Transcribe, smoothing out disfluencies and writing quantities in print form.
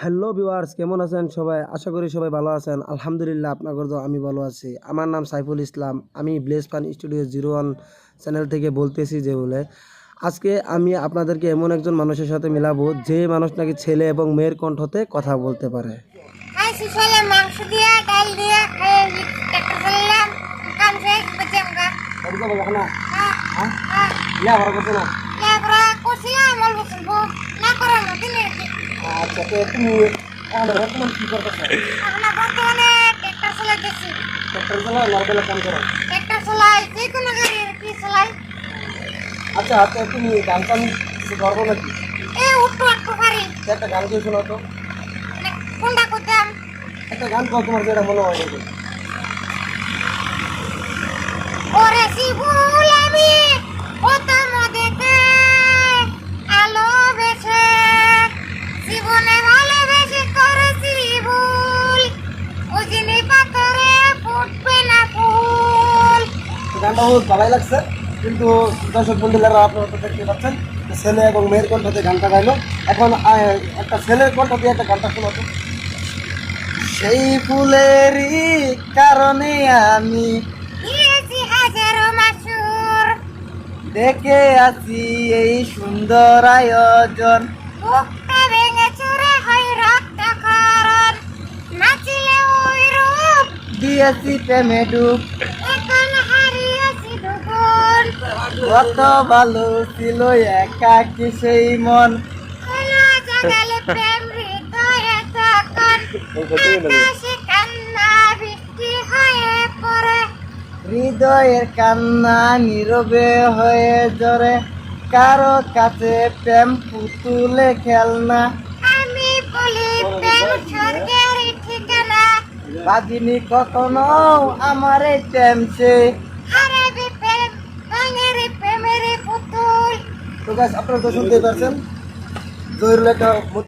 Hello viewers, কেমন আছেন সবাই? আশা করি সবাই ভালো আছেন। আলহামদুলিল্লাহ, আপনাদের দোয়া আমি ভালো আছি। আমার নাম সাইফুল ইসলাম। আমি ব্লেস ফান স্টুডিও 01 চ্যানেল থেকে বলতেছি যে বলে আজকে আমি আপনাদেরকে এমন একজন মানুষের সাথে মিলাবো যে মানুষ নাকি ছেলে এবং মেয়ের কণ্ঠতে কথা বলতে পারে। সকালে মাংস দিয়ে ডাল দিয়ে একটা ফেললাম কাম শেষ বেঁচে আমরা করছিলাম অল্প স্বল্প না করার মতন আচ্ছা, তো তুমি বর্তমান কি করতেছো? এখন বর্তমানে ট্রেক্টর চালাইতেছি। ট্রাক্টর চালাও না বেলা কাম করো? ট্রেক্টর চালাই যে কোনো গাড়ির কি চালাই। আচ্ছা, তো তুমি গান টান কিছু করবো নাকি? উঠতে একটু পারি একটা গান দিয়ে শোনাও তো। কোনটা করতাম একটা গান কর তোমার যেটা মনে হয়। ওরে শিবুল আমি প্রথম দেখে আলো বেছে জীবনে ভালোবেসে করেছি ভুল ওজিনি পাথরে ফুটবে না ফুল। গানটা বহুত ভালোই লাগছে, কিন্তু দর্শক বন্ধুরা আপনারা তো দেখতে পাচ্ছেন ছেলে এবং মেয়ের কণ্ঠতে গানটা গাইলো। এখন একটা ছেলের কণ্ঠ দিয়ে একটা গানটা শোনাতো। সেই ফুলেরই কারণে আমি দিয়েছি হাজারো মাসুর দেখে আছি এই সুন্দর আয়োজন। বুকটা ভেঙে চুরে হয় রক্তক্ষরণ নাচিলে ওই রূপ দিয়েছি প্রেমে ডুব, এখন হারিয়েছি দুগুণ কত ভালো ছিল একাকী সেই মন। খোলা জাগালে প্রেম হৃদয়ে তখন আকাশে কান্না বৃষ্টি হয়ে পড়ে হৃদয়ের কান্না নীরবে হয়ে জরে, কারো কাছে প্রেম পুতুলে খেলনা। আমি বলি প্রেম স্বর্গের ঠিকানা বাদিনী কখনো আমার এই প্রেম সে। হারাবি প্রেম রঙের প্রেমের পুতুল। তো গাছ আপনারা তো শুনতে পারছেন জহিরুল একটা